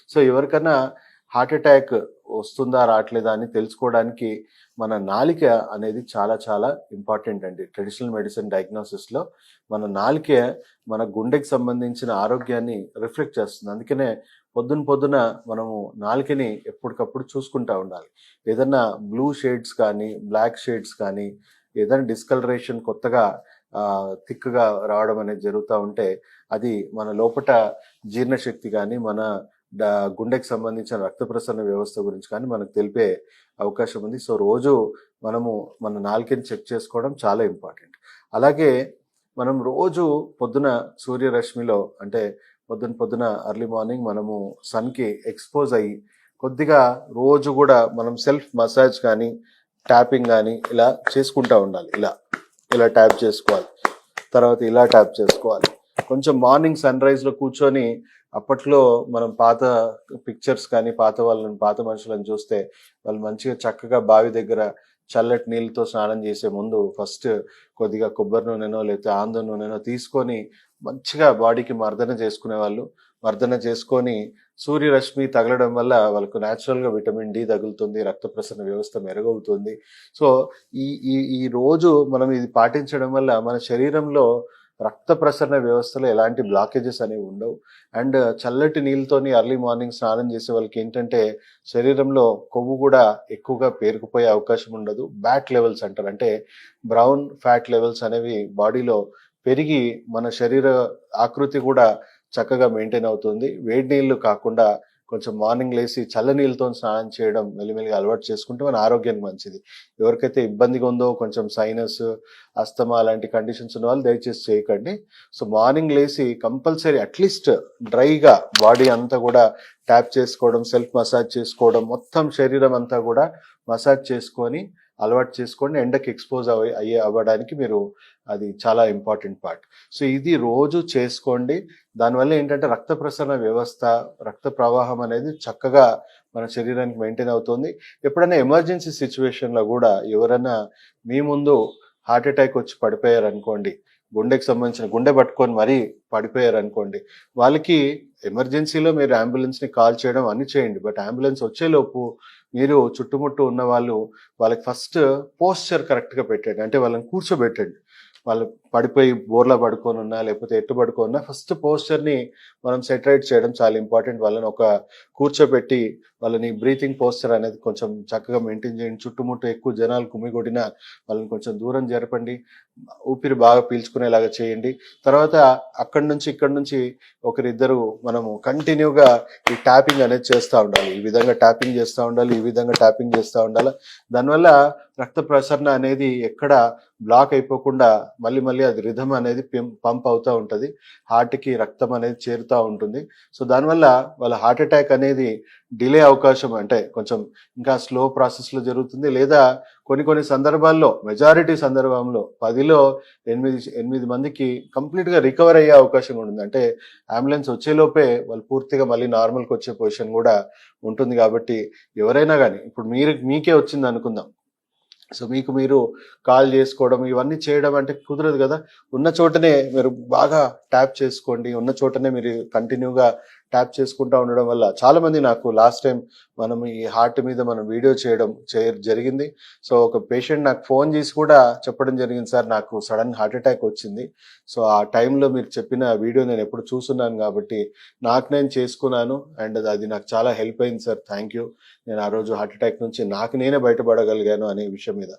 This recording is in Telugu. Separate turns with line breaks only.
సో ఎవరికన్నా హార్ట్ అటాక్ వస్తుందా రావట్లేదా అని తెలుసుకోవడానికి మన నాలిక అనేది చాలా చాలా ఇంపార్టెంట్ అండి. ట్రెడిషనల్ మెడిసిన్ డయాగ్నోసిస్లో మన నాలిక మన గుండెకి సంబంధించిన ఆరోగ్యాన్ని రిఫ్లెక్ట్ చేస్తుంది. అందుకనే పొద్దున పొద్దున మనము నాలుకని ఎప్పటికప్పుడు చూసుకుంటూ ఉండాలి. ఏదన్నా బ్లూ షేడ్స్ కానీ బ్లాక్ షేడ్స్ కానీ ఏదైనా డిస్కలరేషన్ కొత్తగా థిక్గా రావడం అనేది జరుగుతూ ఉంటే అది మన లోపట జీర్ణశక్తి కానీ మన గుండెకి సంబంధించిన రక్త ప్రసరణ వ్యవస్థ గురించి కానీ మనకు తెలిపే అవకాశం ఉంది. సో రోజు మనము మన నాలుకని చెక్ చేసుకోవడం చాలా ఇంపార్టెంట్. అలాగే మనం రోజు పొద్దున సూర్యరశ్మిలో అంటే పొద్దున ఎర్లీ మార్నింగ్ మనము సన్కి ఎక్స్పోజ్ అయ్యి కొద్దిగా రోజు కూడా మనం సెల్ఫ్ మసాజ్ కానీ ట్యాపింగ్ కానీ ఇలా చేసుకుంటూ ఉండాలి. ఇలా ట్యాప్ చేసుకోవాలి, తర్వాత ఇలా ట్యాప్ చేసుకోవాలి. కొంచెం మార్నింగ్ సన్ రైజ్లో కూర్చొని అప్పట్లో మనం పాత పిక్చర్స్ కానీ పాత మనుషులను చూస్తే వాళ్ళు మంచిగా చక్కగా బావి దగ్గర చల్లటి నీళ్ళతో స్నానం చేసే ముందు ఫస్ట్ కొద్దిగా కొబ్బరి నూనెనో లేకపోతే ఆందం నూనెనో తీసుకొని మంచిగా బాడీకి మర్దన చేసుకునే వాళ్ళు. మర్దన చేసుకొని సూర్యరశ్మి తగలడం వల్ల వాళ్ళకు న్యాచురల్గా విటమిన్ డి తగులుతుంది, రక్త ప్రసరణ వ్యవస్థ మెరుగవుతుంది. సో ఈ రోజు మనం ఇది పాటించడం వల్ల మన శరీరంలో రక్త ప్రసరణ వ్యవస్థలో ఎలాంటి బ్లాకేజెస్ అనేవి ఉండవు. అండ్ చల్లటి నీళ్ళతోని ఎర్లీ మార్నింగ్ స్నానం చేసే వాళ్ళకి ఏంటంటే శరీరంలో కొవ్వు కూడా ఎక్కువగా పేరుకుపోయే అవకాశం ఉండదు. బ్యాట్ లెవెల్స్ అంటారు, అంటే బ్రౌన్ ఫ్యాట్ లెవెల్స్ అనేవి బాడీలో పెరిగి మన శరీర ఆకృతి కూడా చక్కగా మెయింటైన్ అవుతుంది. వేడి నీళ్లు కాకుండా కొంచెం మార్నింగ్ లేసి చల్ల నీళ్ళతో స్నానం చేయడం మెల్లిమెల్లిగా అలవాటు చేసుకుంటే మన ఆరోగ్యానికి మంచిది. ఎవరికైతే ఇబ్బందిగా ఉందో కొంచెం సైనస్, అస్తమా అలాంటి కండిషన్స్ ఉన్న వాళ్ళు దయచేసి చేయకండి. సో మార్నింగ్ లేసి కంపల్సరీ అట్లీస్ట్ డ్రైగా బాడీ అంతా కూడా ట్యాప్ చేసుకోవడం, సెల్ఫ్ మసాజ్ చేసుకోవడం, మొత్తం శరీరం అంతా కూడా మసాజ్ చేసుకొని అలవాటు చేసుకోండి. ఎండకి ఎక్స్పోజ్ అవ్వడానికి మీరు అది చాలా ఇంపార్టెంట్ పార్ట్. సో ఇది రోజు చేసుకోండి. దానివల్ల ఏంటంటే రక్త ప్రసరణ వ్యవస్థ, రక్త ప్రవాహం అనేది చక్కగా మన శరీరానికి మెయింటైన్ అవుతుంది. ఎప్పుడైనా ఎమర్జెన్సీ సిచ్యువేషన్లో కూడా ఎవరైనా మీ ముందు హార్ట్ అటాక్ వచ్చి పడిపోయారు అనుకోండి, గుండెకి సంబంధించిన గుండె పట్టుకొని మరీ పడిపోయారు అనుకోండి, వాళ్ళకి ఎమర్జెన్సీలో మీరు అంబులెన్స్ని కాల్ చేయడం అన్ని చేయండి. బట్ అంబులెన్స్ వచ్చేలోపు మీరు చుట్టుముట్టు ఉన్న వాళ్ళకి ఫస్ట్ పోస్చర్ కరెక్ట్గా పెట్టండి. అంటే వాళ్ళని కూర్చోబెట్టండి. వాళ్ళు పడిపోయి బోర్లా పడుకొని ఉన్నా లేకపోతే ఎట్టు పడుకోన్నా ఫస్ట్ పోస్చర్ని మనం సెటరేట్ చేయడం చాలా ఇంపార్టెంట్. వాళ్ళని ఒక కూర్చోబెట్టి వాళ్ళని బ్రీతింగ్ పోస్చర్ అనేది కొంచెం చక్కగా మెయింటైన్ చేయండి. చుట్టుముట్టు ఎక్కువ జనాలు కుమ్మికొట్టినా వాళ్ళని కొంచెం దూరం జరపండి. ఊపిరి బాగా పీల్చుకునేలాగా చేయండి. తర్వాత ఇక్కడ నుంచి ఒకరిద్దరు మనము కంటిన్యూగా ఈ ట్యాపింగ్ అనేది చేస్తూ ఉండాలి. ఈ విధంగా ట్యాపింగ్ చేస్తూ ఉండాలి, ఈ విధంగా ట్యాపింగ్ చేస్తూ ఉండాలి. దానివల్ల రక్త ప్రసరణ అనేది ఎక్కడ బ్లాక్ అయిపోకుండా మళ్ళీ అది రిథమ్ అనేది పంప్ అవుతూ ఉంటుంది, హార్ట్కి రక్తం అనేది చేరుతూ ఉంటుంది. సో దానివల్ల వాళ్ళ హార్ట్ అటాక్ అనేది డిలే అవకాశం, అంటే కొంచెం ఇంకా స్లో ప్రాసెస్లో జరుగుతుంది. లేదా కొన్ని సందర్భాల్లో, మెజారిటీ సందర్భంలో 10లో 8 మందికి కంప్లీట్గా రికవర్ అయ్యే అవకాశం ఉంటుంది. అంటే అంబులెన్స్ వచ్చేలోపే వాళ్ళు పూర్తిగా మళ్ళీ నార్మల్కి వచ్చే పొజిషన్ కూడా ఉంటుంది. కాబట్టి ఎవరైనా కానీ ఇప్పుడు మీకే వచ్చింది అనుకుందాం, సో మీరు కాల్ చేసుకోవడం ఇవన్నీ చేయడం అంటే కుదరదు కదా. ఉన్న చోటనే మీరు బాగా ట్యాప్ చేసుకోండి. ఉన్న చోటనే మీరు కంటిన్యూగా ట్యాప్ చేసుకుంటూ ఉండడం వల్ల చాలామంది నాకు లాస్ట్ టైం మనం ఈ హార్ట్ మీద మనం వీడియో చేయడం జరిగింది. సో ఒక పేషెంట్ నాకు ఫోన్ చేసి కూడా చెప్పడం జరిగింది, సార్ నాకు సడన్ హార్ట్ అటాక్ వచ్చింది. సో ఆ టైంలో మీరు చెప్పిన వీడియో నేను ఎప్పుడు చూస్తున్నాను కాబట్టి నేను చేసుకున్నాను అండ్ అది నాకు చాలా హెల్ప్ అయింది సార్, థ్యాంక్ యూ. నేను ఆ రోజు హార్ట్ అటాక్ నుంచి నేనే బయటపడగలిగాను అనే విషయం మీద